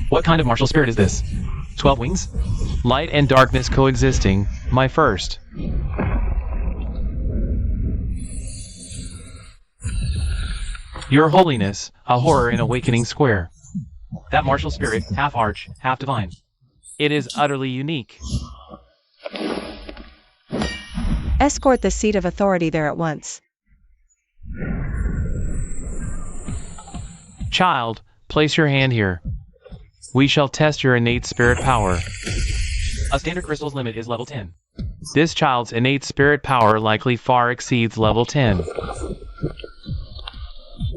What kind of martial spirit is this? 12 wings? Light and darkness coexisting, my first. Your Holiness, a horror in awakening square. That martial spirit, half arch, half divine. It is utterly unique. Escort the seat of authority there at once. Child, place your hand here. We shall test your innate spirit power. A standard crystal's limit is level 10. This child's innate spirit power likely far exceeds level 10.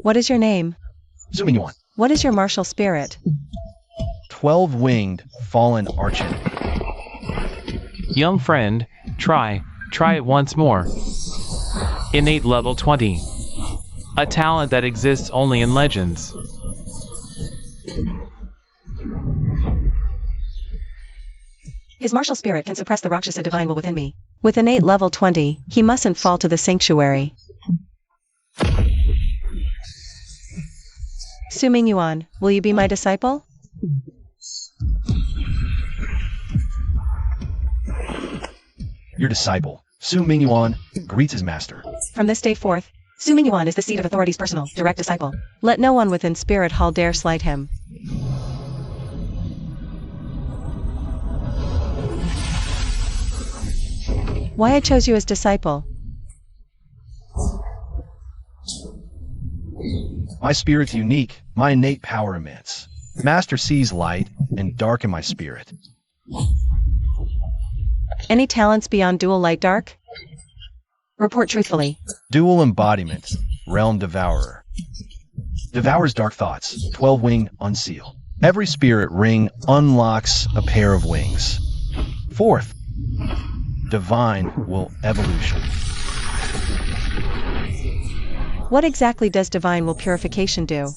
What is your name? Zooming you on. What is your martial spirit? 12-winged fallen archangel. Young friend, try it once more. Innate level 20. A talent that exists only in legends. His martial spirit can suppress the Rakshasa divine will within me. With innate level 20, he mustn't fall to the sanctuary. Su-Ming Yuan, will you be my disciple? Your disciple, Su-Ming Yuan, greets his master. From this day forth, Su-Ming Yuan is the seat of authority's personal, direct disciple. Let no one within spirit hall dare slight him. Why I chose you as disciple? My spirit's unique, my innate power immense. Master sees light and dark in my spirit. Any talents beyond dual light dark? Report truthfully. Dual embodiment, realm devourer. Devours dark thoughts, 12-winged unseal. Every spirit ring unlocks a pair of wings. Fourth, divine will evolution. What exactly does divine will purification do?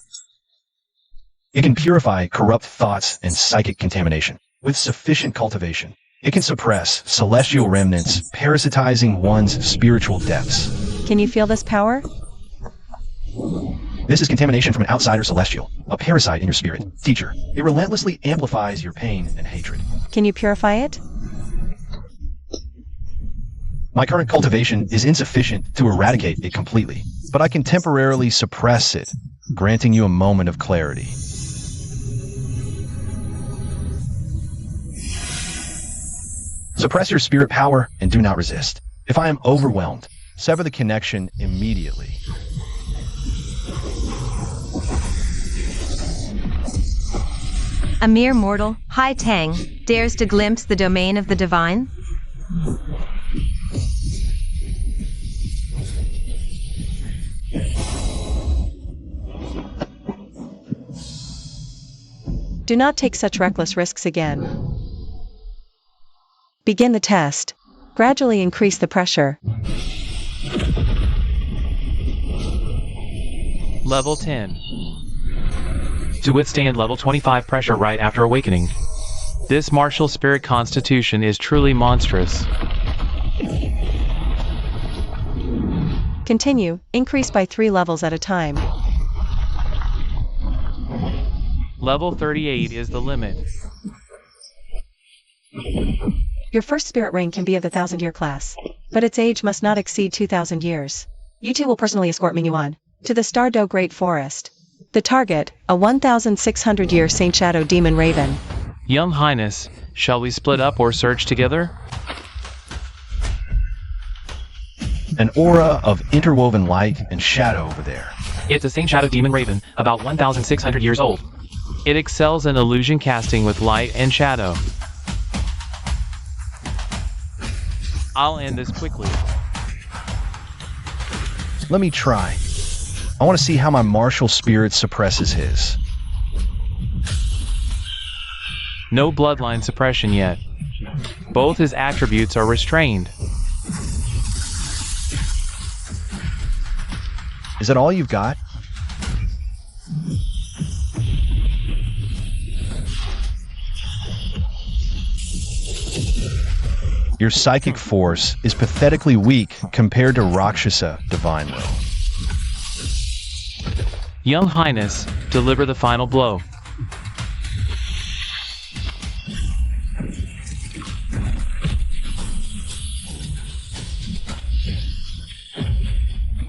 It can purify corrupt thoughts and psychic contamination. With sufficient cultivation, it can suppress celestial remnants, parasitizing one's spiritual depths. Can you feel this power? This is contamination from an outsider celestial, a parasite in your spirit. Teacher, it relentlessly amplifies your pain and hatred. Can you purify it? My current cultivation is insufficient to eradicate it completely, but I can temporarily suppress it, granting you a moment of clarity. Suppress your spirit power and do not resist. If I am overwhelmed, sever the connection immediately. A mere mortal, Hai Tang, dares to glimpse the domain of the divine? Do not take such reckless risks again. Begin the test. Gradually increase the pressure. Level 10. To withstand level 25 pressure right after awakening. This martial spirit constitution is truly monstrous. Continue, increase by 3 levels at a time. Level 38 is the limit. Your first spirit ring can be of the 1,000-year class, but its age must not exceed 2,000 years. You two will personally escort Ming Yuan to the Stardo Great Forest. The target, a 1,600-year Saint Shadow Demon Raven. Young Highness, shall we split up or search together? An aura of interwoven light and shadow over there. It's a Saint Shadow Demon Raven, about 1,600 years old. It excels in illusion casting with light and shadow. I'll end this quickly. Let me try. I want to see how my martial spirit suppresses his. No bloodline suppression yet. Both his attributes are restrained. Is that all you've got? Your psychic force is pathetically weak compared to Rakshasa divine will. Young Highness, deliver the final blow.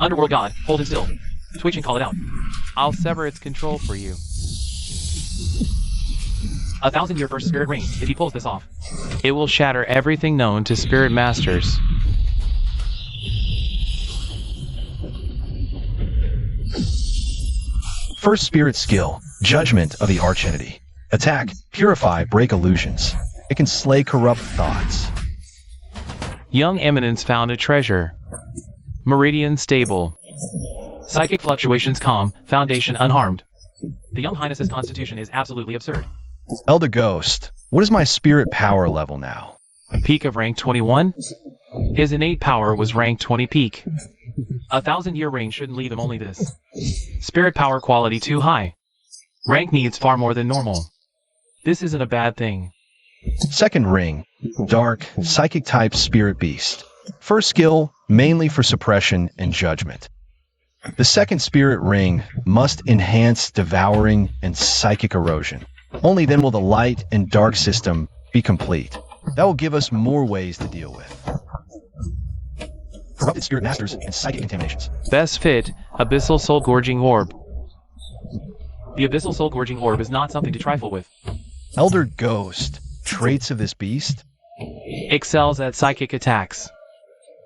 Underworld God, hold it still. Twitch and call it out. I'll sever its control for you. 1,000-year first spirit reign, if he pulls this off. It will shatter everything known to spirit masters. First spirit skill, Judgment of the Archentity. Attack, purify, break illusions. It can slay corrupt thoughts. Young Eminence found a treasure. Meridian stable. Psychic fluctuations calm, foundation unharmed. The Young Highness's constitution is absolutely absurd. Elder Ghost, what is my spirit power level now? Peak of rank 21? His innate power was rank 20 peak. 1,000-year ring shouldn't leave him only this. Spirit power quality too high. Rank needs far more than normal. This isn't a bad thing. Second ring, Dark, Psychic type Spirit Beast. First skill, mainly for suppression and judgment. The second spirit ring must enhance devouring and psychic erosion. Only then will the light and dark system be complete. That will give us more ways to deal with corrupted spirit masters and psychic contaminations. Best fit, Abyssal Soul Gorging Orb. The Abyssal Soul Gorging Orb is not something to trifle with. Elder Ghost, traits of this beast? Excels at psychic attacks.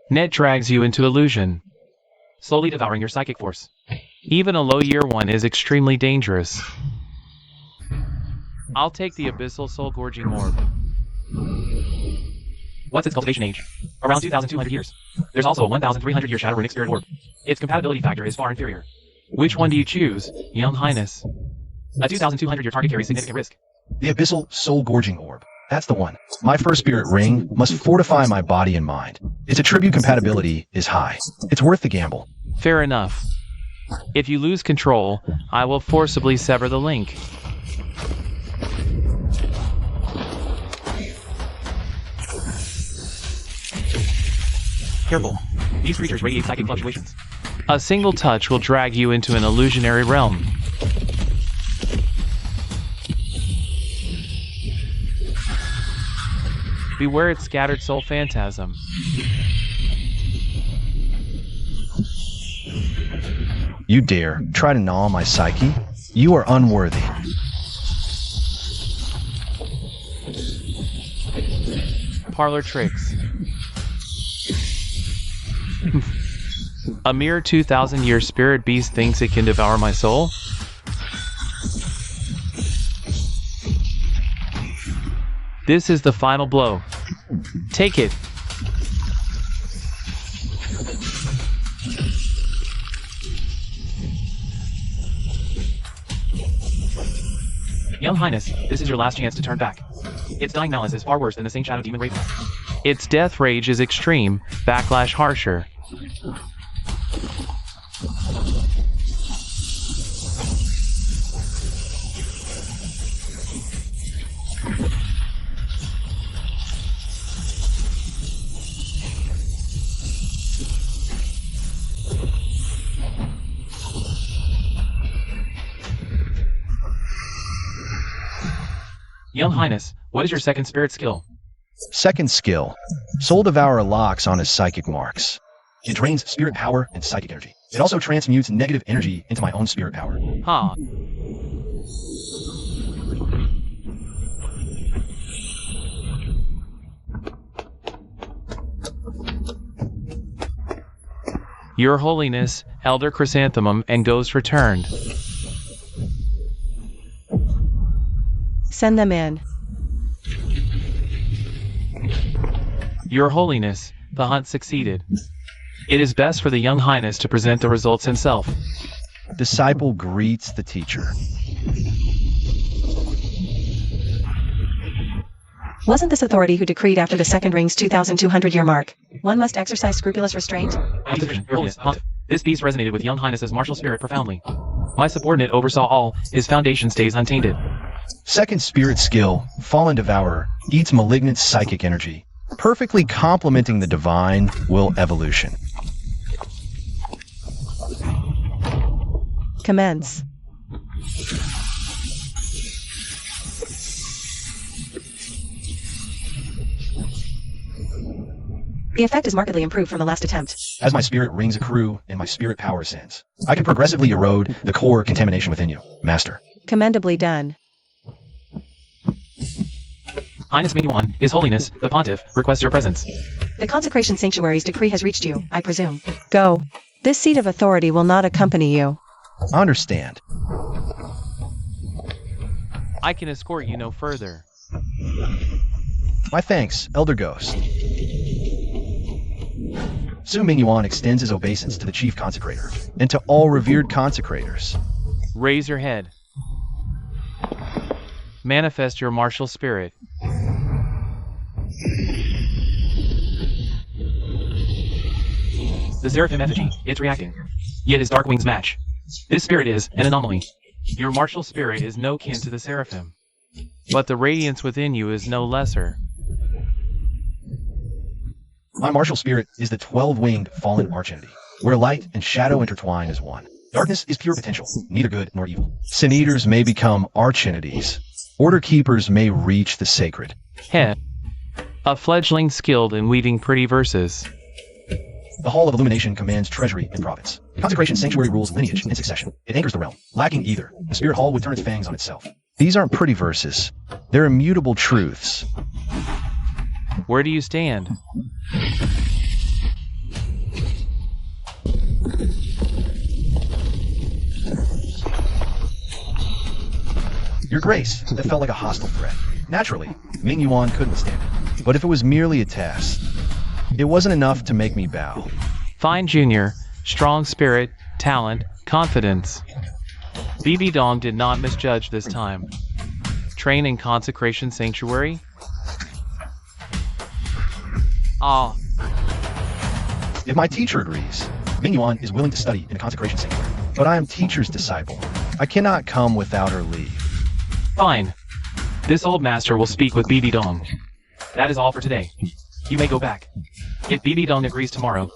Net drags you into illusion, slowly devouring your psychic force. Even a low year 1 is extremely dangerous. I'll take the Abyssal Soul Gorging Orb. What's its cultivation age? Around 2,200 years. There's also a 1,300-year Shadow Runic Spirit Orb. Its compatibility factor is far inferior. Which one do you choose, Young Highness? A 2,200-year target carries significant risk. The Abyssal Soul Gorging Orb. That's the one. My first spirit ring must fortify my body and mind. Its attribute compatibility is high. It's worth the gamble. Fair enough. If you lose control, I will forcibly sever the link. Careful. These creatures radiate psychic fluctuations. A single touch will drag you into an illusionary realm. Beware its scattered soul phantasm. You dare try to gnaw my psyche? You are unworthy. Parlor tricks. A mere 2,000-year spirit beast thinks it can devour my soul? This is the final blow. Take it. Young Highness, this is your last chance to turn back. Its dying malice is far worse than the Saint Shadow Demon Raven. Its death rage is extreme, backlash harsher. Young Highness, what is your second spirit skill? Second skill, Soul Devourer locks on his psychic marks. It drains spirit power and psychic energy. It also transmutes negative energy into my own spirit power. Huh. Your Holiness, Elder Chrysanthemum and Ghost returned. Send them in. Your Holiness, the hunt succeeded. It is best for the Young Highness to present the results himself. Disciple greets the teacher. Wasn't this authority who decreed after the second ring's 2,200-year mark, one must exercise scrupulous restraint? Your Holiness, this beast resonated with Young Highness's martial spirit profoundly. My subordinate oversaw all, his foundation stays untainted. Second spirit skill, Fallen Devourer, eats malignant psychic energy, perfectly complementing the divine will evolution. Commence. The effect is markedly improved from the last attempt. As my spirit rings accrue and my spirit power ascends, I can progressively erode the core contamination within you, Master. Commendably done. Highness Ming-Yuan, His Holiness, the Pontiff, requests your presence. The Consecration Sanctuary's decree has reached you, I presume. Go. This seat of authority will not accompany you. I understand. I can escort you no further. My thanks, Elder Ghost. Su Ming-Yuan extends his obeisance to the Chief Consecrator, and to all revered consecrators. Raise your head. Manifest your martial spirit. The Seraphim effigy, it's reacting. Yet his dark wings match. This spirit is an anomaly. Your martial spirit is no kin to the Seraphim. But the radiance within you is no lesser. My martial spirit is the 12-winged fallen archentity, where light and shadow intertwine as one. Darkness is pure potential, neither good nor evil. Sin eaters may become archentities. Order keepers may reach the sacred. Heh. A fledgling skilled in weaving pretty verses. The Hall of Illumination commands treasury and province. Consecration Sanctuary rules lineage and succession. It anchors the realm. Lacking either, the Spirit Hall would turn its fangs on itself. These aren't pretty verses. They're immutable truths. Where do you stand? Your Grace, that felt like a hostile threat. Naturally, Ming-Yuan couldn't withstand it. But if it was merely a test, it wasn't enough to make me bow. Fine, Junior. Strong spirit, talent, confidence. BB Dong did not misjudge this time. Train in Consecration Sanctuary? Ah. If my teacher agrees, Ming-Yuan is willing to study in the Consecration Sanctuary. But I am teacher's disciple. I cannot come without her leave. Fine. This old master will speak with BB Dong. That is all for today. You may go back. If BB Dong agrees tomorrow,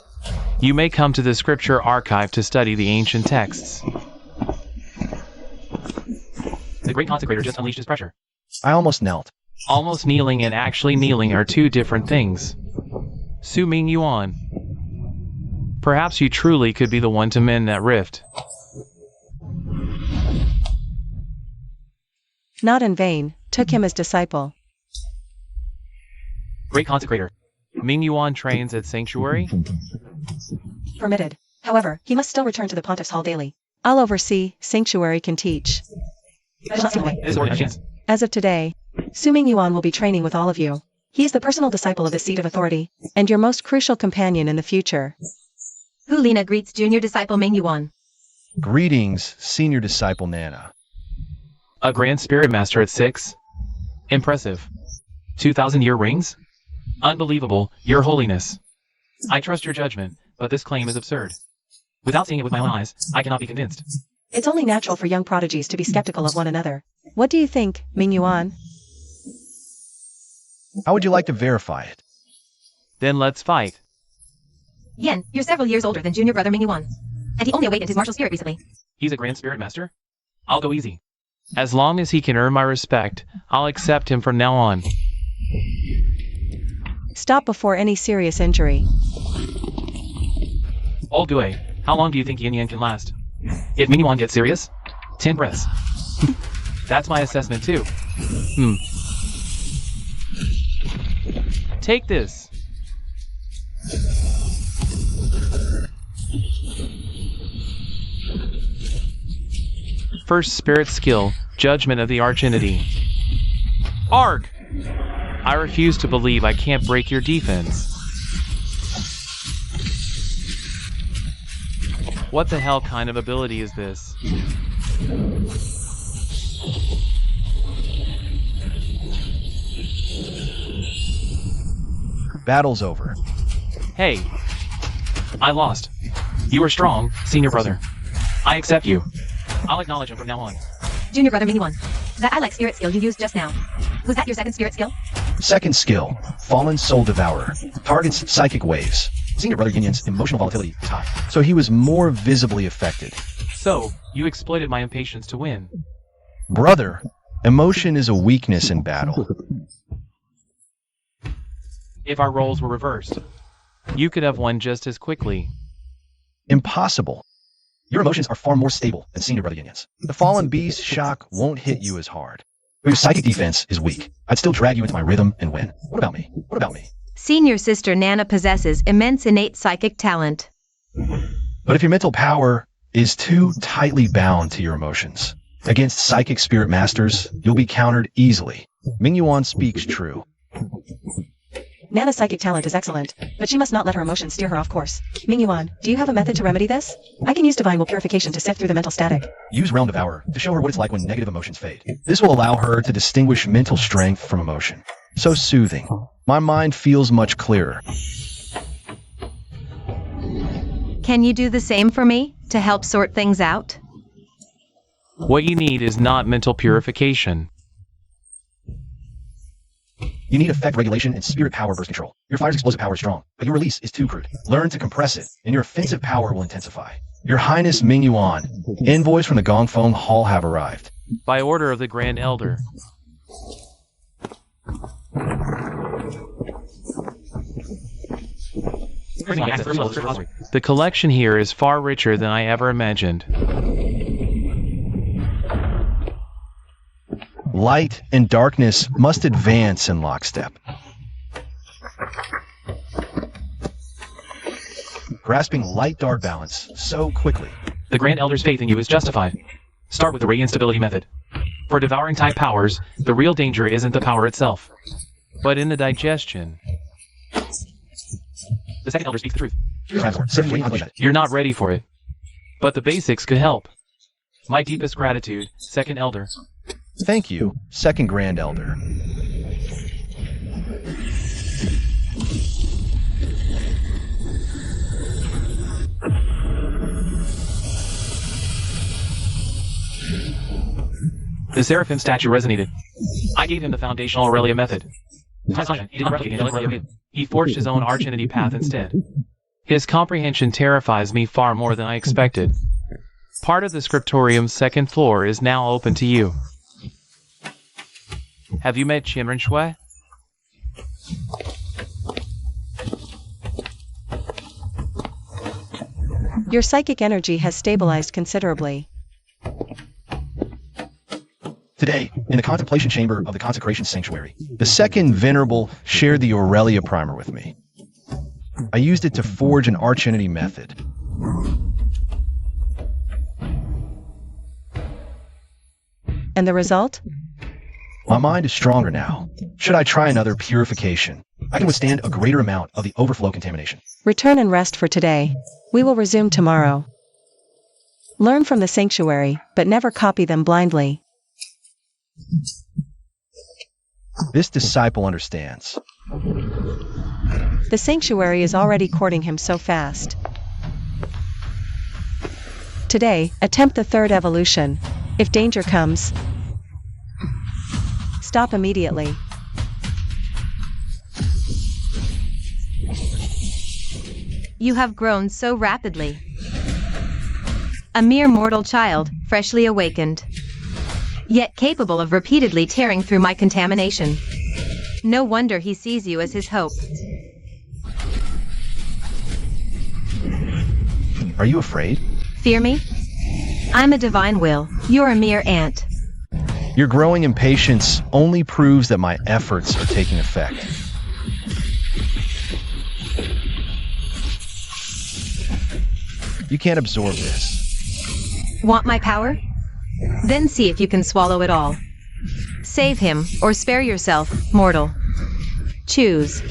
you may come to the scripture archive to study the ancient texts. The great consecrator just unleashed his pressure. I almost knelt. Almost kneeling and actually kneeling are two different things. Su Ming-Yuan. Perhaps you truly could be the one to mend that rift. Not in vain, took him as disciple. Great consecrator. Ming-Yuan trains at Sanctuary? Permitted. However, he must still return to the Pontiff's Hall daily. I'll oversee, Sanctuary can teach. This is a chance. As of today, Su Ming-Yuan will be training with all of you. He is the personal disciple of the seat of authority, and your most crucial companion in the future. Hulina greets junior disciple Ming-Yuan. Greetings, senior disciple Nana. A Grand Spirit Master at 6? Impressive. 2,000-year rings? Unbelievable, Your Holiness. I trust your judgment, but this claim is absurd. Without seeing it with my own eyes, I cannot be convinced. It's only natural for young prodigies to be skeptical of one another. What do you think, Ming-Yuan? How would you like to verify it? Then let's fight. Qian, you're several years older than junior brother Ming-Yuan. And he only awakened his martial spirit recently. He's a Grand Spirit Master? I'll go easy. As long as he can earn my respect, I'll accept him from now on. Stop before any serious injury. Old Gue, how long do you think Yin can last? If Ming-Yuan gets serious? 10 breaths. That's my assessment too. Take this. First spirit skill, Judgment of the Archentity. Arg! I refuse to believe I can't break your defense. What the hell kind of ability is this? Battle's over. Hey, I lost. You were strong, senior brother. I accept you. I'll acknowledge him from now on. Junior brother Ming-Yuan. That I like spirit skill you used just now. Was that your second spirit skill? Second skill, Fallen Soul Devourer. Targets psychic waves. Senior brother Yinyan's emotional volatility is high, so he was more visibly affected. So, you exploited my impatience to win. Brother, emotion is a weakness in battle. If our roles were reversed. You could have won just as quickly. Impossible. Your emotions are far more stable than senior brother Yinyan's. The fallen beast shock won't hit you as hard. But your psychic defense is weak. I'd still drag you into my rhythm and win. What about me? What about me? Senior sister Nana possesses immense innate psychic talent. But if your mental power is too tightly bound to your emotions, against psychic spirit masters, you'll be countered easily. Mingyuan speaks true. Nana's psychic talent is excellent, but she must not let her emotions steer her off course. Mingyuan, do you have a method to remedy this? I can use divine will purification to sift through the mental static. Use Realm Devourer to show her what it's like when negative emotions fade. This will allow her to distinguish mental strength from emotion. So soothing. My mind feels much clearer. Can you do the same for me, to help sort things out? What you need is not mental purification. You need effect regulation and spirit power burst control. Your fire's explosive power is strong, but your release is too crude. Learn to compress it, and your offensive power will intensify. Your Highness Mingyuan, envoys from the Gongfeng Hall have arrived. By order of the Grand Elder. The collection here is far richer than I ever imagined. Light and darkness must advance in lockstep. Grasping light-dark balance so quickly. The Grand Elder's faith in you is justified. Start with the Radiant Stability method. For devouring type powers, the real danger isn't the power itself, but in the digestion. The Second Elder speaks the truth. You're not ready for it, but the basics could help. My deepest gratitude, Second Elder. Thank you, Second Grand Elder. The Seraphim statue resonated. I gave him the foundational Aurelia method. He forged his own arch-entity path instead. His comprehension terrifies me far more than I expected. Part of the scriptorium's second floor is now open to you. Have you met Qian Renxue? Your psychic energy has stabilized considerably. Today, in the contemplation chamber of the Consecration sanctuary, the second Venerable shared the Aurelia primer with me. I used it to forge an arch-entity method. And the result? My mind is stronger now. Should I try another purification? I can withstand a greater amount of the overflow contamination. Return and rest for today. We will resume tomorrow. Learn from the sanctuary, but never copy them blindly. This disciple understands. The sanctuary is already courting him so fast. Today, attempt the third evolution. If danger comes, stop immediately. You have grown so rapidly. A mere mortal child, freshly awakened, yet capable of repeatedly tearing through my contamination. No wonder he sees you as his hope. Are you afraid? Fear me? I'm a divine will. You're a mere ant. Your growing impatience only proves that my efforts are taking effect. You can't absorb this. Want my power? Then see if you can swallow it all. Save him, or spare yourself, mortal. Choose.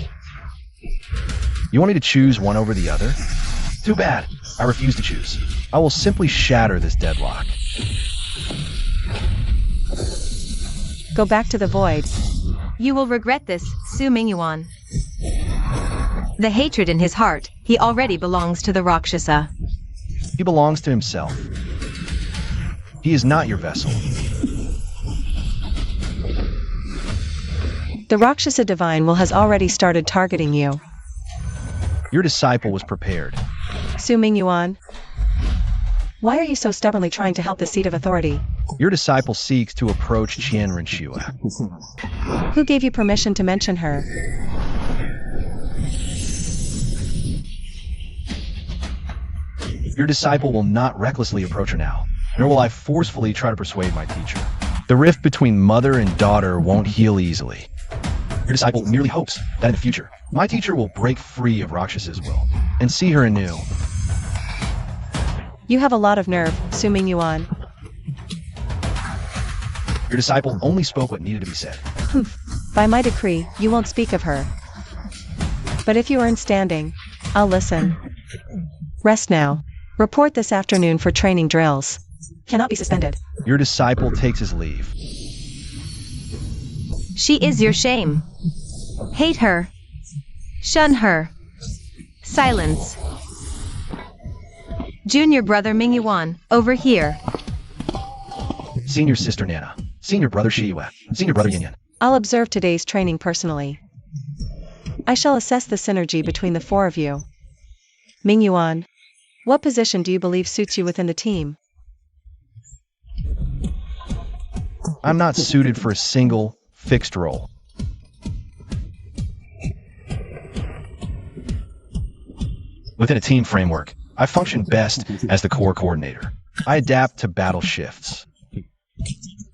You want me to choose one over the other? Too bad. I refuse to choose. I will simply shatter this deadlock. Go back to the void. You will regret this, Su Mingyuan. The hatred in his heart, he already belongs to the Rakshasa. He belongs to himself. He is not your vessel. The Rakshasa divine will has already started targeting you. Your disciple was prepared. Su Mingyuan, why are you so stubbornly trying to help the seat of authority? Your disciple seeks to approach Qian Renxue. Who gave you permission to mention her? Your disciple will not recklessly approach her now, nor will I forcefully try to persuade my teacher. The rift between mother and daughter won't heal easily. Your disciple merely hopes that in the future, my teacher will break free of Rakshas's will and see her anew. You have a lot of nerve, Su Mingyuan. Your disciple only spoke what needed to be said. By my decree, you won't speak of her. But if you earn standing, I'll listen. Rest now. Report this afternoon for training drills. Cannot be suspended. Your disciple takes his leave. She is your shame. Hate her. Shun her. Silence. Junior brother Mingyuan, over here. Senior sister Nana. Senior brother Shiyue. Senior brother Yin. I'll observe today's training personally. I shall assess the synergy between the four of you. Mingyuan, what position do you believe suits you within the team? I'm not suited for a single, fixed role. Within a team framework, I function best as the core coordinator. I adapt to battle shifts.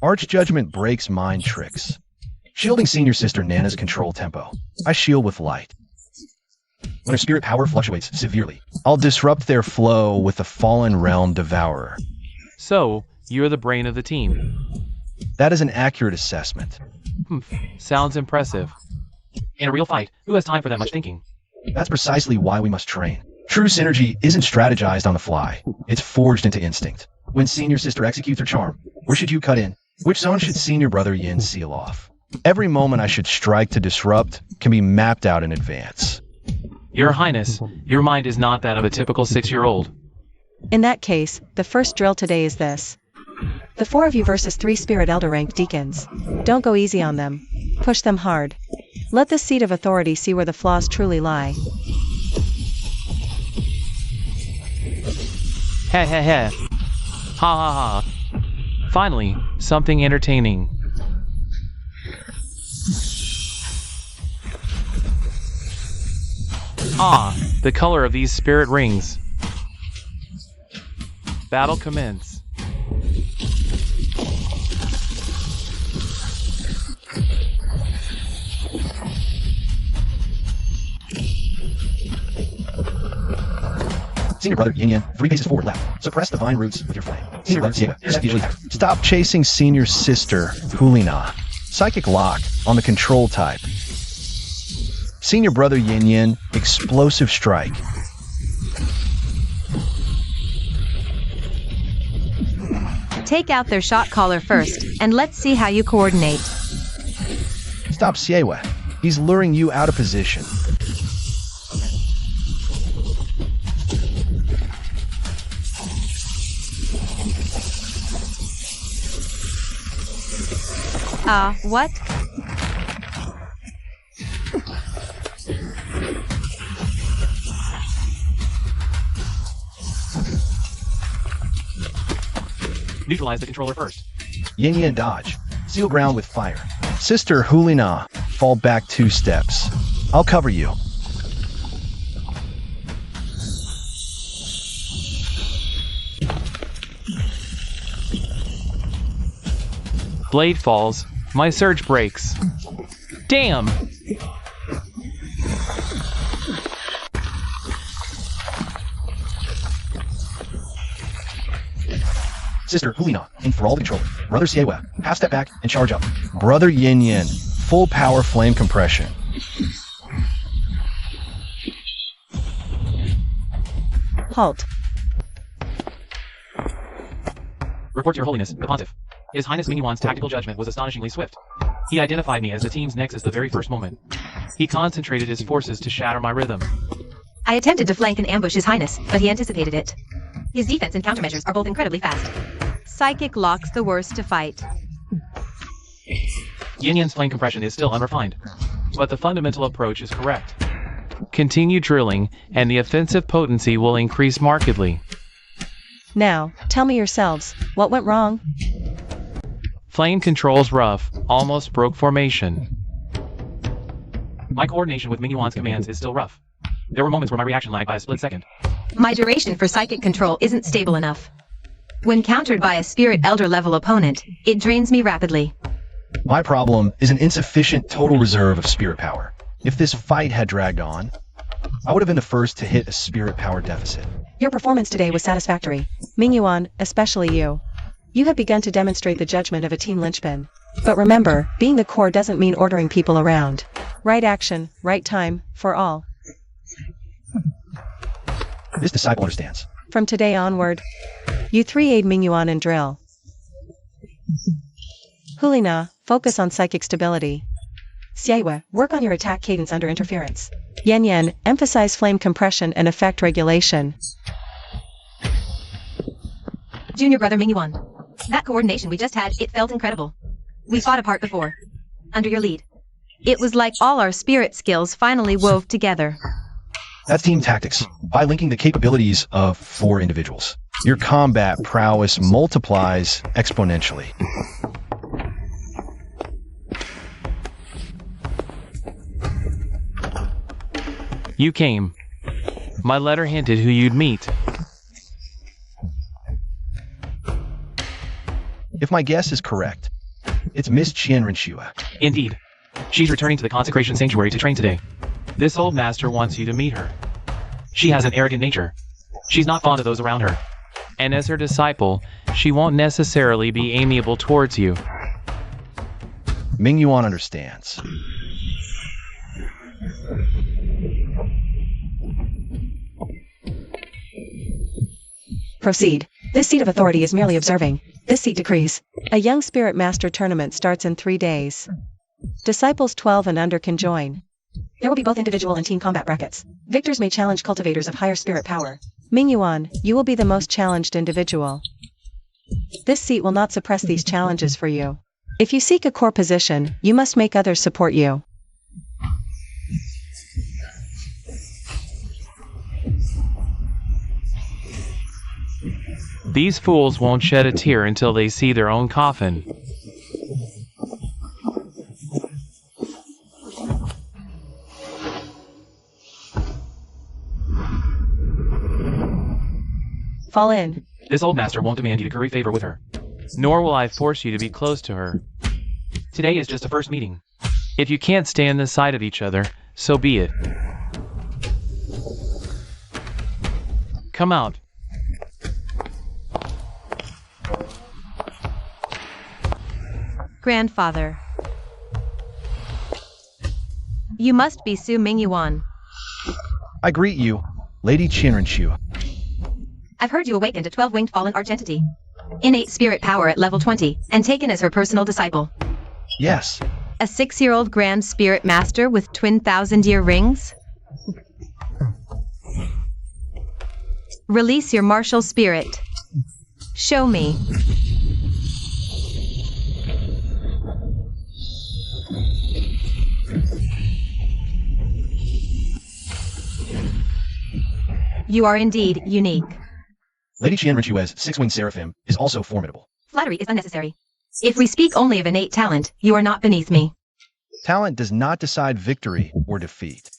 Arch judgment breaks mind tricks. Shielding senior sister Nana's control tempo, I shield with light. When her spirit power fluctuates severely, I'll disrupt their flow with the fallen realm devourer. So, you're the brain of the team. That is an accurate assessment. Sounds impressive. In a real fight, who has time for that much thinking? That's precisely why we must train. True synergy isn't strategized on the fly. It's forged into instinct. When senior sister executes her charm, where should you cut in? Which zone should senior brother Yin seal off? Every moment I should strike to disrupt can be mapped out in advance. Your Highness, your mind is not that of a typical 6-year-old. In that case, the first drill today is this. The four of you versus 3 Spirit Elder rank deacons. Don't go easy on them. Push them hard. Let the seat of authority see where the flaws truly lie. Heh heh heh. Ha ha ha. Finally, something entertaining. Ah, the color of these spirit rings. Battle commence. Senior brother Yin 3 paces forward left. Suppress the vine roots with your flame. Senior brother Xie, stop chasing senior sister Hulina. Psychic lock on the control type. Senior brother Yin, explosive strike. Take out their shot caller first, and let's see how you coordinate. Stop Xiewe. He's luring you out of position. What? Neutralize the controller first. Yin dodge. Seal ground with fire. Sister Hulina, fall back 2 steps. I'll cover you. Blade falls. My surge breaks. Damn! Sister Hulina, enthrall the controller. Brother Xiewe, half step back and charge up. Brother Yin, full power flame compression. Halt. Report to your Holiness, the Pontiff. His Highness Mingyuan's tactical judgment was astonishingly swift. He identified me as the team's nexus the very first moment. He concentrated his forces to shatter my rhythm. I attempted to flank and ambush His Highness, but he anticipated it. His defense and countermeasures are both incredibly fast. Psychic lock's the worst to fight. Yin's flame compression is still unrefined, but the fundamental approach is correct. Continue drilling, and the offensive potency will increase markedly. Now, tell me yourselves, what went wrong? Flame control's rough, almost broke formation. My coordination with Mingyuan's commands is still rough. There were moments where my reaction lagged by a split second. My duration for psychic control isn't stable enough. When countered by a spirit elder level opponent, it drains me rapidly. My problem is an insufficient total reserve of spirit power. If this fight had dragged on, I would have been the first to hit a spirit power deficit. Your performance today was satisfactory. Mingyuan, especially you. You have begun to demonstrate the judgment of a team linchpin. But remember, being the core doesn't mean ordering people around. Right action, right time, for all. This disciple understands. From today onward, you three aid Mingyuan in drill. Hulina, focus on psychic stability. Xiaoyue, work on your attack cadence under interference. Yan Yan, emphasize flame compression and effect regulation. Junior brother Mingyuan. That coordination we just had, it felt incredible. We fought apart before. Under your lead. It was like all our spirit skills finally wove together. That's team tactics. By linking the capabilities of 4 individuals, your combat prowess multiplies exponentially. You came. My letter hinted who you'd meet. If my guess is correct, it's Miss Qian Renxue. Indeed. She's returning to the Consecration Sanctuary to train today. This old master wants you to meet her. She has an arrogant nature. She's not fond of those around her. And as her disciple, she won't necessarily be amiable towards you. Mingyuan understands. Proceed. This seat of authority is merely observing. This seat decrees. A young spirit master tournament starts in 3 days. Disciples 12 and under can join. There will be both individual and team combat brackets. Victors may challenge cultivators of higher spirit power. Mingyuan, you will be the most challenged individual. This seat will not suppress these challenges for you. If you seek a core position, you must make others support you. These fools won't shed a tear until they see their own coffin. Fall in. This old master won't demand you to curry favor with her. Nor will I force you to be close to her. Today is just a first meeting. If you can't stand the sight of each other, so be it. Come out. Grandfather. You must be Su Mingyuan. I greet you, Lady Qian Renxue. I've heard you awakened a 12-winged fallen archentity. Innate spirit power at level 20, and taken as her personal disciple. Yes. A 6-year-old grand spirit master with twin 1,000-year rings? Release your martial spirit. Show me. You are indeed unique. Lady Qian Renxue's 6-winged seraphim is also formidable. Flattery is unnecessary. If we speak only of innate talent, you are not beneath me. Talent does not decide victory or defeat.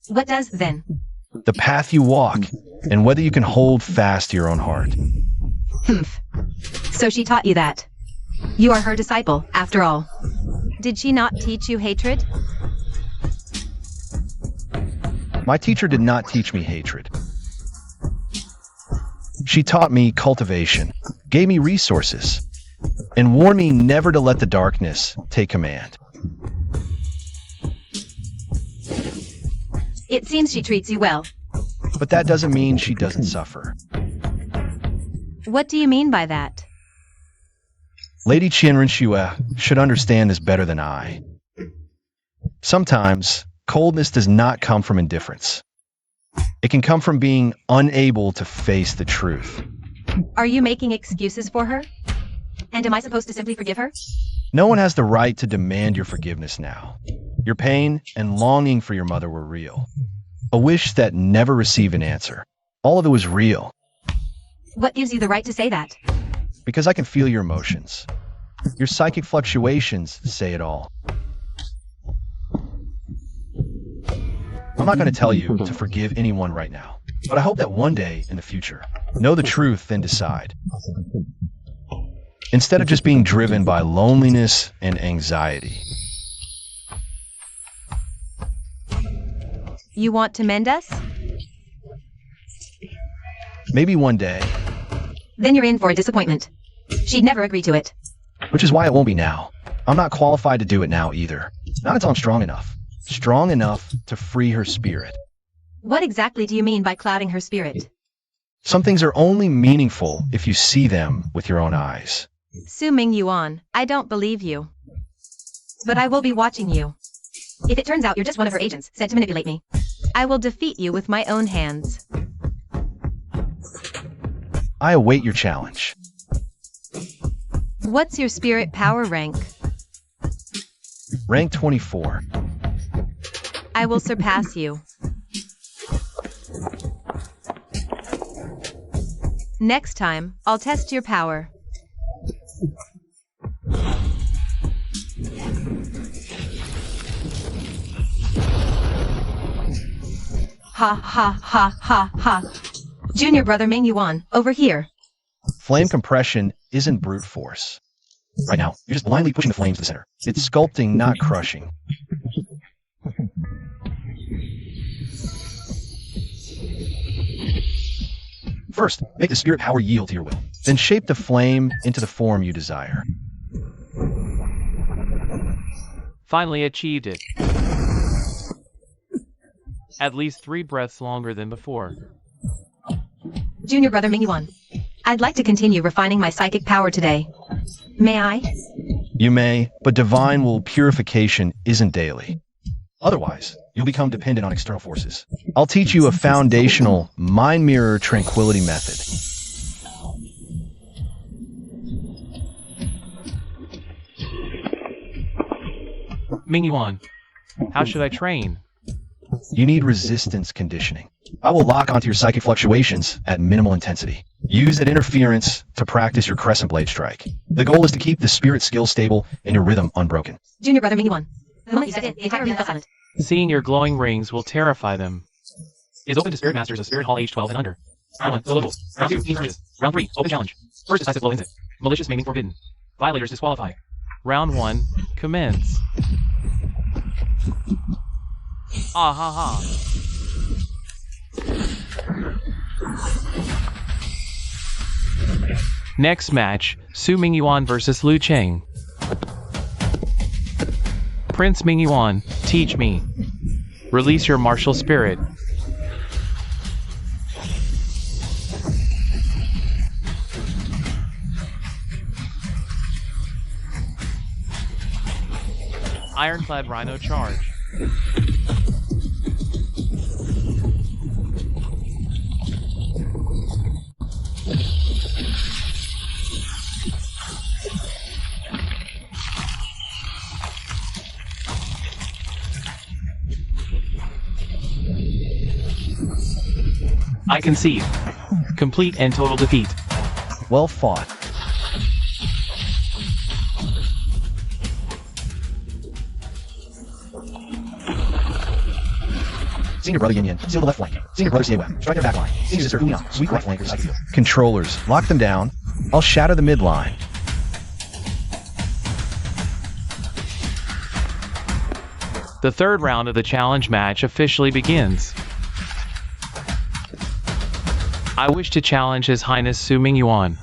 What does, then? The path you walk, and whether you can hold fast to your own heart. Humph. So she taught you that. You are her disciple, after all. Did she not teach you hatred? My teacher did not teach me hatred. She taught me cultivation, gave me resources, and warned me never to let the darkness take command. It seems she treats you well. But that doesn't mean she doesn't suffer. What do you mean by that? Lady Qian Renxue should understand this better than I. Sometimes, coldness does not come from indifference. It can come from being unable to face the truth. Are you making excuses for her? And am I supposed to simply forgive her? No one has the right to demand your forgiveness now. Your pain and longing for your mother were real. A wish that never received an answer. All of it was real. What gives you the right to say that? Because I can feel your emotions. Your psychic fluctuations say it all. I'm not going to tell you to forgive anyone right now. But I hope that one day in the future, know the truth and decide. Instead of just being driven by loneliness and anxiety. You want to mend us? Maybe one day, Then you're in for a disappointment. She'd never agree to it. which is why it won't be now. I'm not qualified to do it now either. Not until I'm strong enough. Strong enough to free her spirit. What exactly do you mean by clouding her spirit? Some things are only meaningful if you see them with your own eyes. Su Ming Yuan, I don't believe you. But I will be watching you. If it turns out you're just one of her agents sent to manipulate me, I will defeat you with my own hands. I await your challenge. What's your spirit power rank? Rank 24. I will surpass you. Next time, I'll test your power. Ha ha ha ha ha. Junior brother Ming Yuan, over here. Flame compression isn't brute force. Right now, you're just blindly pushing the flames to the center. It's sculpting, not crushing. First, make the spirit power yield to your will. Then shape the flame into the form you desire. Finally achieved it. At least 3 breaths longer than before. Junior brother Ming Yuan, I'd like to continue refining my psychic power today. May I? You may, but divine will purification isn't daily. Otherwise, you'll become dependent on external forces. I'll teach you a foundational mind mirror tranquility method. Ming Yuan, how should I train? You need resistance conditioning. I will lock onto your psychic fluctuations at minimal intensity. Use that interference to practice your crescent blade strike. The goal is to keep the spirit skill stable and your rhythm unbroken. Junior brother Ming Yuan, the moment you stepped in, the entire room fell silent. Seeing your glowing rings will terrify them. Is open to Spirit Masters of Spirit Hall age 12 and under. Round 1, no levels. Round 2, team purchase. Round 3, open challenge. First decisive blow insect. Malicious maiming forbidden. Violators disqualified. Round 1, commence. Ah ha ha. Next match, Su Mingyuan vs. Lu Cheng. Prince Mingyuan, teach me. Release your martial spirit. Ironclad Rhino charge. I concede. Complete and total defeat. Well fought. Senior brother Yin Yin, seal the left flank. Senior brother Xie strike their back line. Senior sister Hu Yang, weak right flank with psychic field. Controllers, lock them down. I'll shatter the midline. The third round of the challenge match officially begins. I wish to challenge His Highness Su Mingyuan.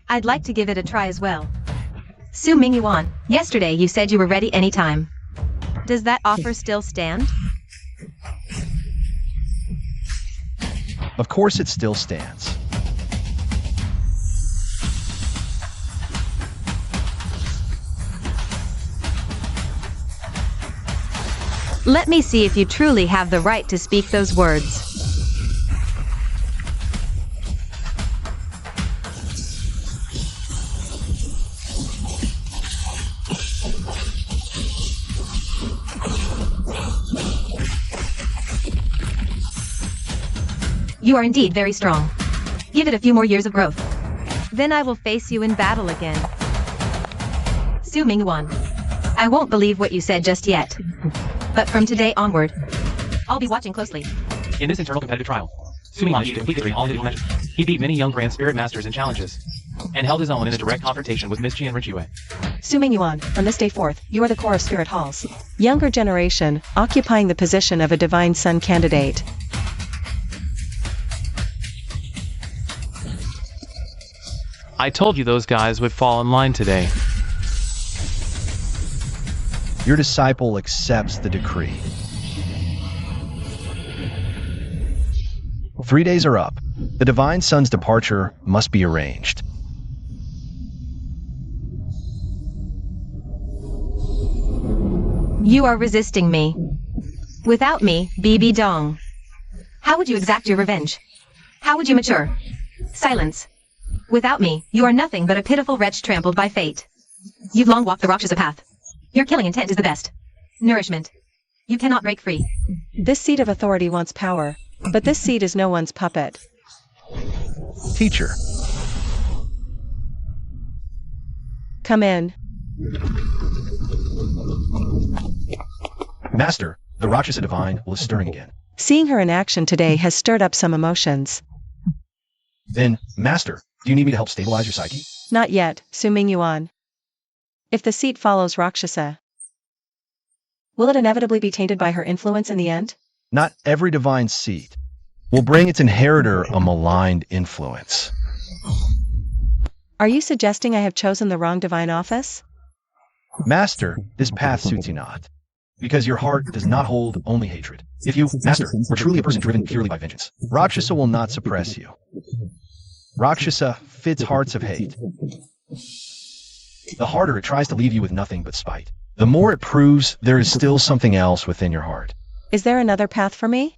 I'd like to give it a try as well. Su Mingyuan, yesterday you said you were ready anytime. Does that offer still stand? Of course it still stands. Let me see if you truly have the right to speak those words. You are indeed very strong. Give it a few more years of growth. Then I will face you in battle again. Su Mingyuan. I won't believe what you said just yet. But from today onward, I'll be watching closely. In this internal competitive trial, Su Mingyuan achieved complete victory in all individual matches. He beat many young Grand Spirit Masters in challenges, and held his own in a direct confrontation with Miss Qian Renxue. Su Mingyuan, from this day forth, you are the core of spirit halls. Younger generation, occupying the position of a divine son candidate. I told you those guys would fall in line today. Your disciple accepts the decree. 3 days are up. The divine son's departure must be arranged. You are resisting me. Without me, BB Dong. How would you exact your revenge? How would you mature? Silence. Without me, you are nothing but a pitiful wretch trampled by fate. You've long walked the Rakshasa path. Your killing intent is the best. Nourishment. You cannot break free. This seat of authority wants power, but this seat is no one's puppet. Teacher, Come in. Master, the Rakshasa divine is stirring again. Seeing her in action today has stirred up some emotions. Then, Master, do you need me to help stabilize your psyche? Not yet, Su Mingyuan. If the seat follows Rakshasa, will it inevitably be tainted by her influence in the end? Not every divine seat will bring its inheritor a maligned influence. Are you suggesting I have chosen the wrong divine office? Master, this path suits you not, because your heart does not hold only hatred. If you, Master, were truly a person driven purely by vengeance, Rakshasa will not suppress you. Rakshasa fits hearts of hate. The harder it tries to leave you with nothing but spite, the more it proves there is still something else within your heart. Is there another path for me?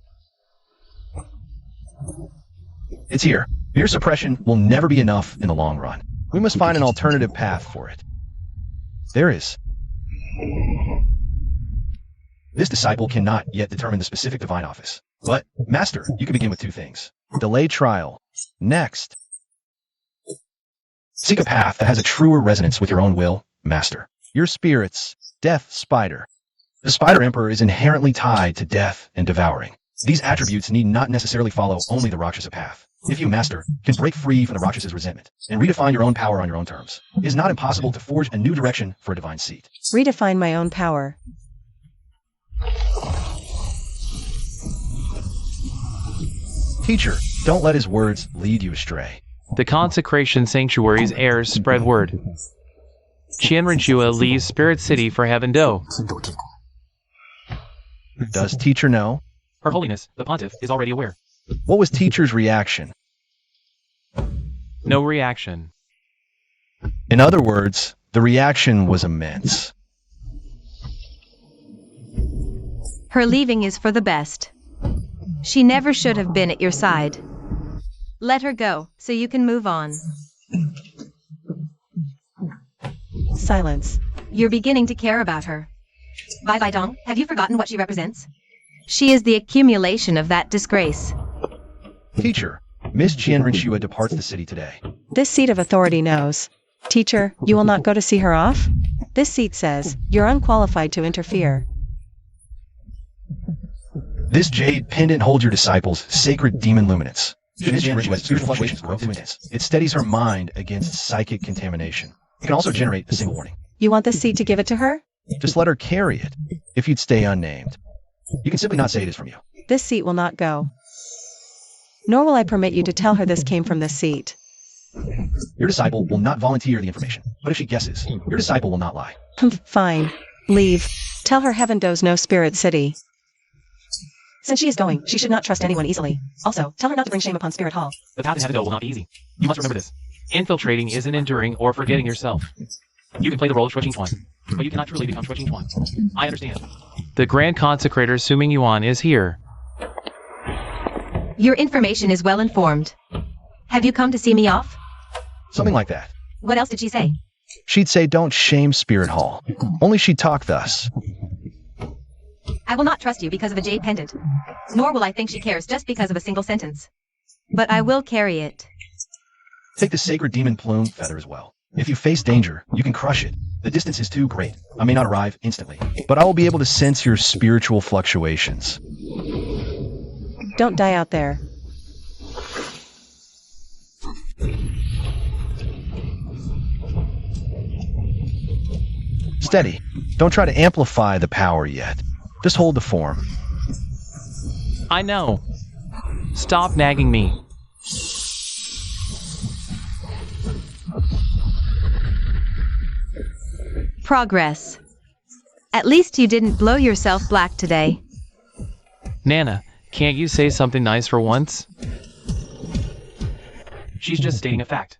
It's here. Mere suppression will never be enough in the long run. We must find an alternative path for it. There is. This disciple cannot yet determine the specific divine office. But, Master, you can begin with two things. Delay trial. Next, seek a path that has a truer resonance with your own will, Master. Your spirit's death spider. The Spider Emperor is inherently tied to death and devouring. These attributes need not necessarily follow only the Rakshasa path. If you, Master, can break free from the Rakshas's resentment and redefine your own power on your own terms, it is not impossible to forge a new direction for a divine seat. Redefine my own power. Teacher, don't let his words lead you astray. The Consecration Sanctuary's heirs spread word. Qian Renxue leaves Spirit City for Heaven Do. Does teacher know? Her Holiness, the Pontiff, is already aware. What was teacher's reaction? No reaction. In other words, the reaction was immense. Her leaving is for the best. She never should have been at your side. Let her go, so you can move on. Silence. You're beginning to care about her. Bai Dong, have you forgotten what she represents? She is the accumulation of that disgrace. Teacher, Miss Qian Renxue departs the city today. This seat of authority knows. Teacher, you will not go to see her off? This seat says, you're unqualified to interfere. This jade pendant holds your disciple's sacred demon luminance. Miss Qian Renxue's spiritual fluctuations grow too intense. It steadies her mind against psychic contamination. It can also generate a single warning. You want this seat to give it to her? Just let her carry it, if you'd stay unnamed. You can simply not say it is from you. This seat will not go. Nor will I permit you to tell her this came from this seat. Your disciple will not volunteer the information, but if she guesses, your disciple will not lie. Fine. Leave. Tell her Heaven Do's no Spirit City. Since she is going, she should not trust anyone easily. Also, tell her not to bring shame upon Spirit Hall. The path to Heaven Do will not be easy. You must remember this. Infiltrating isn't enduring or forgetting yourself. You can play the role of Shuqing Chuan, but you cannot truly become Shuqing Chuan. I understand. The Grand Consecrator Su Mingyuan is here. Your information is well informed. Have you come to see me off? Something like that. What else did she say? She'd say don't shame Spirit Hall. Only she'd talk thus. I will not trust you because of a jade pendant. Nor will I think she cares just because of a single sentence. but I will carry it. Take the sacred demon plume feather as well. If you face danger, you can crush it. The distance is too great. I may not arrive instantly, but I will be able to sense your spiritual fluctuations. Don't die out there. Steady. Don't try to amplify the power yet. Just hold the form. I know. Stop nagging me. Progress. At least you didn't blow yourself black today. Nana, can't you say something nice for once? She's just stating a fact.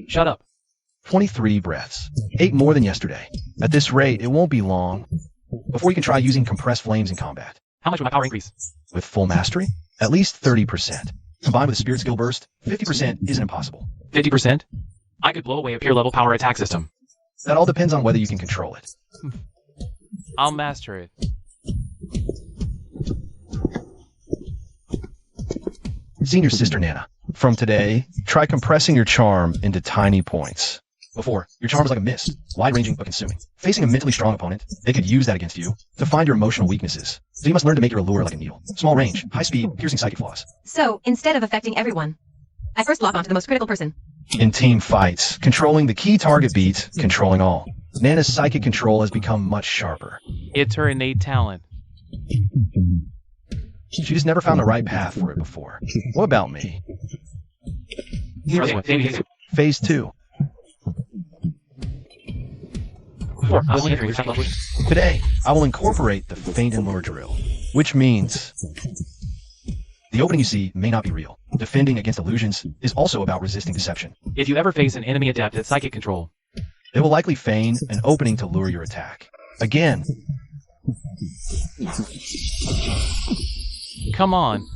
Shut up. 23 breaths. 8 more than yesterday. At this rate, it won't be long before you can try using compressed flames in combat. How much will my power increase? With full mastery, at least 30%. Combined with a spirit skill burst, 50% isn't impossible. 50%? I could blow away a pure level power attack system. That all depends on whether you can control it. I'll master it. Senior Sister Nana, from today, try compressing your charm into tiny points. Before, your charm was like a mist, wide-ranging but consuming. Facing a mentally strong opponent, they could use that against you to find your emotional weaknesses. So you must learn to make your allure like a needle. Small range, high speed, piercing psychic flaws. So, instead of affecting everyone, I first lock onto the most critical person. In team fights, controlling the key target beats controlling all. Nana's psychic control has become much sharper. It's her innate talent. She just never found the right path for it before. What about me? Phase 2. Today, I will incorporate the feint and lure drill, which means the opening you see may not be real. Defending against illusions is also about resisting deception. If you ever face an enemy adept at psychic control, They will likely feign an opening to lure your attack. Again, come on.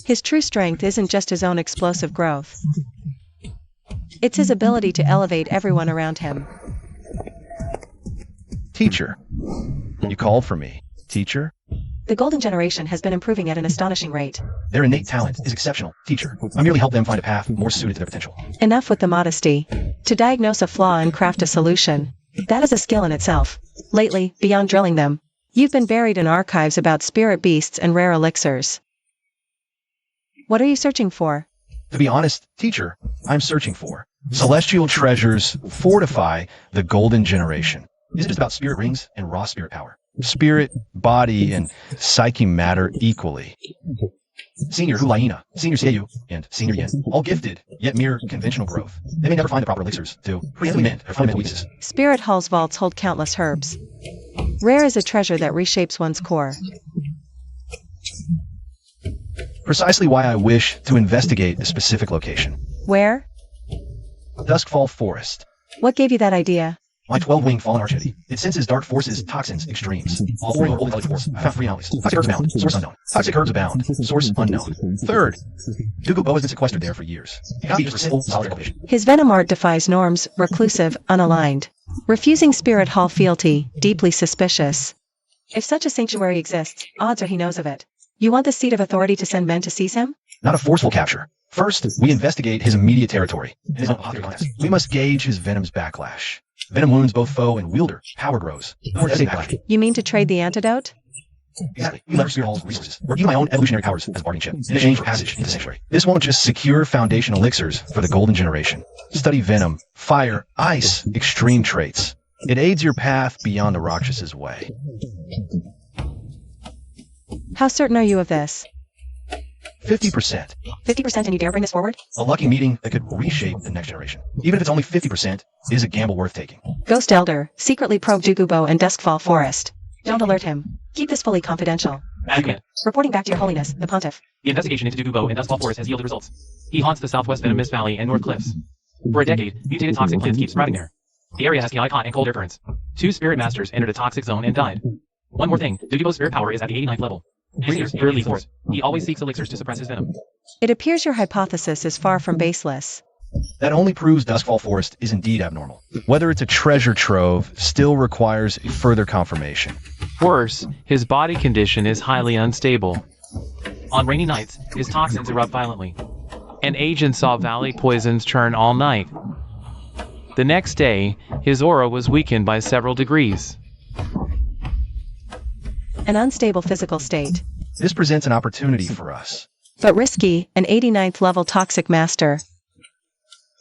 His true strength isn't just his own explosive growth. It's his ability to elevate everyone around him. teacher. You called for me, teacher? The golden generation has been improving at an astonishing rate. Their innate talent is exceptional, teacher. I merely help them find a path more suited to their potential. Enough with the modesty. To diagnose a flaw and craft a solution, that is a skill in itself. Lately, beyond drilling them, you've been buried in archives about spirit beasts and rare elixirs. What are you searching for? To be honest, teacher, I'm searching for celestial treasures fortify the golden generation. Is it just about spirit rings and raw spirit power? Spirit, body, and psyche matter equally. Senior Hulaina, Senior Seiyu, and Senior Yin, all gifted, yet mere conventional growth. They may never find the proper elixirs to preemptively mend their fundamental weaknesses. Spirit Hall's vaults hold countless herbs. Rare is a treasure that reshapes one's core. Precisely why I wish to investigate a specific location. Where? Duskfall Forest. What gave you that idea? My 12-winged fallen archangel. It senses dark forces, toxins, extremes. All four of holy force. I found 3 anomalies. Toxic herbs abound. Source unknown. Toxic herbs abound. Source unknown. Third, Dugu Bo has been sequestered there for years. It cannot be used for simple, solid cultivation. His venom art defies norms, reclusive, unaligned. Refusing Spirit Hall fealty, deeply suspicious. If such a sanctuary exists, odds are he knows of it. You want the seat of authority to send men to seize him? Not a forceful capture. First, we investigate his immediate territory. His unpopular class. We must gauge his venom's backlash. Venom wounds both foe and wielder. Power grows. You mean to trade the antidote? Exactly. We leverage Spirit Hall's resources. Or even my own evolutionary powers as a bargaining chip in exchange for passage into the sanctuary. This won't just secure foundation elixirs for the golden generation. Study venom, fire, ice, extreme traits. It aids your path beyond the Rakshas's way. How certain are you of this? 50%. 50% and you dare bring this forward? A lucky meeting that could reshape the next generation. Even if it's only 50%, is a gamble worth taking. Ghost Elder, secretly probe Dugu Bo and Duskfall Forest. Don't alert him. Keep this fully confidential. Reporting back to your holiness, the pontiff. The investigation into Dugu Bo and Duskfall Forest has yielded results. He haunts the southwest Venomous Valley and North Cliffs. For a decade, mutated toxic plants keep sprouting there. The area has chaotic hot and cold air currents. 2 spirit masters entered a toxic zone and died. One more thing, Dugu Bo's spirit power is at the 89th level. Purely force. He always seeks elixirs to suppress his venom. It appears your hypothesis is far from baseless. That only proves Duskfall Forest is indeed abnormal. Whether it's a treasure trove still requires further confirmation. Worse, his body condition is highly unstable. On rainy nights, his toxins erupt violently. An agent saw valley poisons churn all night. The next day, his aura was weakened by several degrees. An unstable physical state. This presents an opportunity for us. But risky, an 89th level toxic master.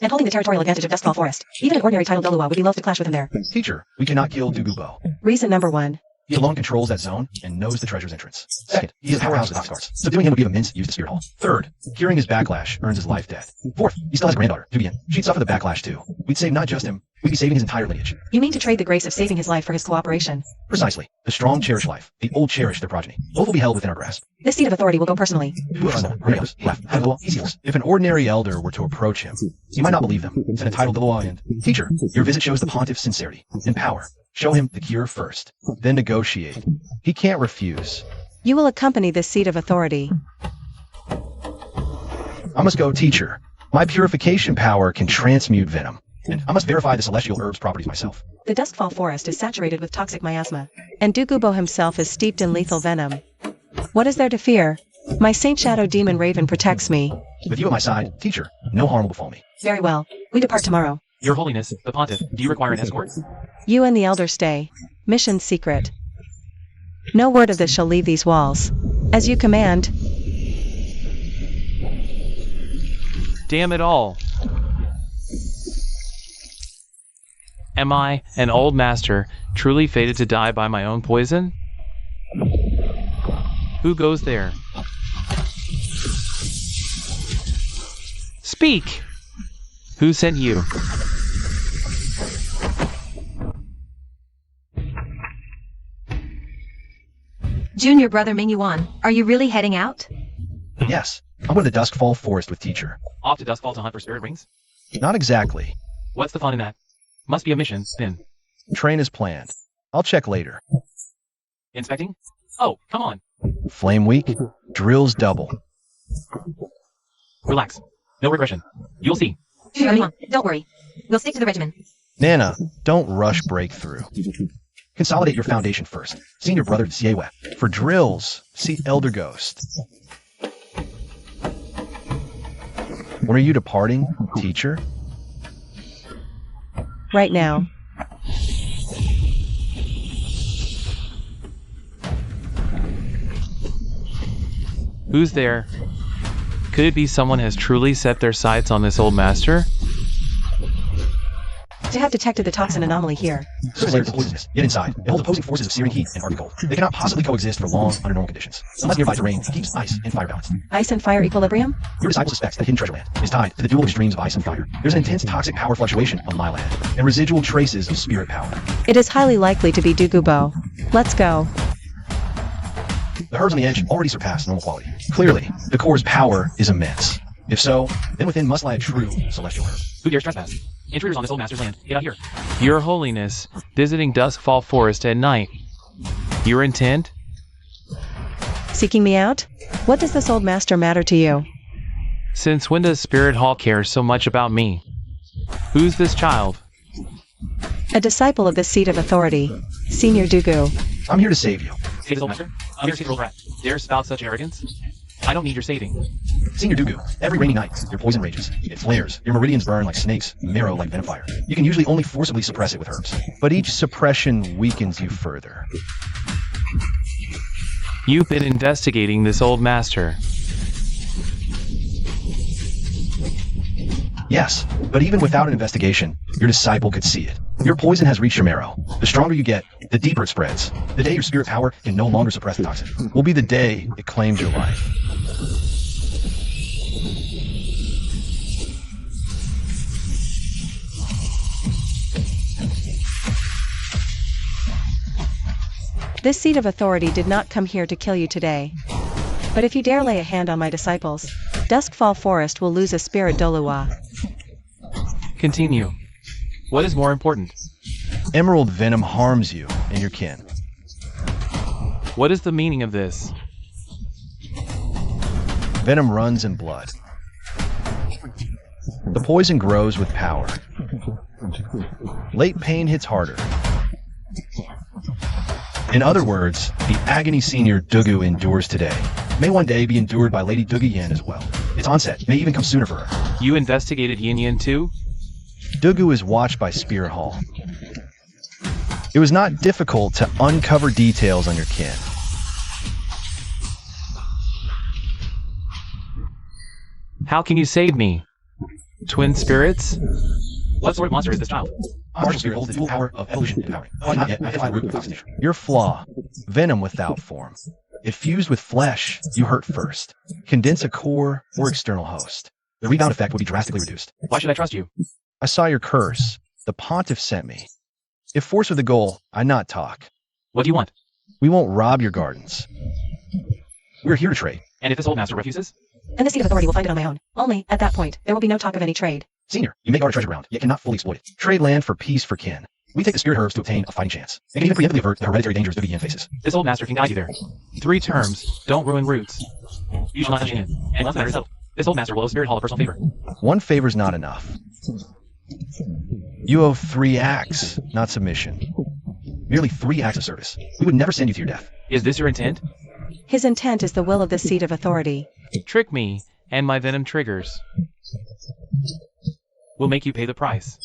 And holding the territorial advantage of Duskfall Forest. Even an ordinary titled Doluwa would be loath to clash with him there. Teacher, we cannot kill Dugu Bo. Reason number 1. He alone controls that zone and knows the treasure's entrance. Second, he is a powerhouse with Oxcards. Subduing him would give him mince used to Spirit Hall. Third, curing his backlash earns his life debt. Fourth, he still has a granddaughter, Qian. She'd suffer the backlash too. We'd save not just him, we'd be saving his entire lineage. You mean to trade the grace of saving his life for his cooperation? Precisely. The strong cherish life. The old cherish their progeny. Both will be held within our grasp. This seat of authority will go personally. If an ordinary elder were to approach him, he might not believe them. An entitled Duluwa and teacher, your visit shows the pontiff's sincerity and power. Show him the cure first, then negotiate. He can't refuse. You will accompany this seat of authority. I must go, teacher. My purification power can transmute venom, and I must verify the celestial herb's properties myself. The Duskfall Forest is saturated with toxic miasma, and Dugu Bo himself is steeped in lethal venom. What is there to fear? My Saint Shadow Demon Raven protects me. With you at my side, teacher, no harm will befall me. Very well. We depart tomorrow. Your Holiness, the Pontiff, do you require an escort? You and the Elder stay. Mission secret. No word of this shall leave these walls. As you command. Damn it all. Am I, an old master, truly fated to die by my own poison? Who goes there? Speak! Who sent you? Junior brother Mingyuan, are you really heading out? Yes, I'm going to the Duskfall Forest with teacher. Off to Duskfall to hunt for spirit rings? Not exactly. What's the fun in that? Must be a mission, then. Train is planned. I'll check later. Inspecting? Oh, come on. Flame week, drills double. Relax. No regression. You'll see. Don't worry. We'll stick to the regimen. Nana, don't rush breakthrough. Consolidate your foundation first. Senior brother Siewe. For drills, see Elder Ghost. When are you departing, teacher? Right now. Who's there? Could it be someone has truly set their sights on this old master? To have detected the toxin anomaly here. Surface layer is poisonous, yet inside, it holds opposing forces of searing heat and ardent cold. They cannot possibly coexist for long under normal conditions, unless nearby terrain keeps ice and fire balanced. Ice and fire equilibrium? Your disciple suspects that hidden treasure land is tied to the dual extremes of ice and fire. There's an intense toxic power fluctuation on my land, and residual traces of spirit power. It is highly likely to be Dugu Bo. Let's go. The herbs on the edge already surpass normal quality. Clearly, the core's power is immense. If so, then within must lie a true celestial herb. Who dares trespass? Intruders on this old master's land. Get out here. Your Holiness, visiting Duskfall Forest at night. Your intent? Seeking me out? What does this old master matter to you? Since when does Spirit Hall care so much about me? Who's this child? A disciple of the seat of authority. Senior Dugu. I'm here to save you. Save this old master? I'm here to see the old rat. Dare spout such arrogance? I don't need your saving. Senior Dugu, every rainy night, your poison rages. It flares, your meridians burn like snakes, marrow like venom fire. You can usually only forcibly suppress it with herbs. But each suppression weakens you further. You've been investigating this old master. Yes, but even without an investigation, your disciple could see it. Your poison has reached your marrow. The stronger you get, the deeper it spreads. The day your spirit power can no longer suppress the toxin will be the day it claims your life. This seat of authority did not come here to kill you today. But if you dare lay a hand on my disciples, Duskfall Forest will lose a spirit Doluwa. Continue. What is more important? Emerald venom harms you and your kin. What is the meaning of this? Venom runs in blood. The poison grows with power. Late pain hits harder. In other words, the agony Senior Dugu endures today may one day be endured by Lady Dugu Yin as well. Its onset may even come sooner for her. You investigated Yin too? Dugu is watched by Spirit Hall. It was not difficult to uncover details on your kin. How can you save me? Twin spirits? What sort of monster is this child? Partial spirit holds the dual power of evolution and empowering. Not yet identified root of oxidation. Your flaw, venom without form. It fused with flesh, you hurt first. Condense a core or external host. The rebound effect will be drastically reduced. Why should I trust you? I saw your curse. The pontiff sent me. If force were the goal, I'd not talk. What do you want? We won't rob your gardens. We're here to trade. And if this old master refuses? And the seat of authority will find it on my own. Only, at that point, there will be no talk of any trade. Senior, you may guard a treasure ground, yet cannot fully exploit it. Trade land for peace for kin. We take the spirit herbs to obtain a fighting chance. And can even preemptively avert the hereditary dangers Dugu Yin faces. This old master can guide you there. 3 terms. Don't ruin roots. You shall not touch Qian. And once the matter is settled, this old master will owe Spirit Hall a personal favor. One favor's not enough. You owe 3 acts, not submission. Merely 3 acts of service. We would never send you to your death. Is this your intent? His intent is the will of the seat of authority. Trick me, and my venom triggers. We'll make you pay the price.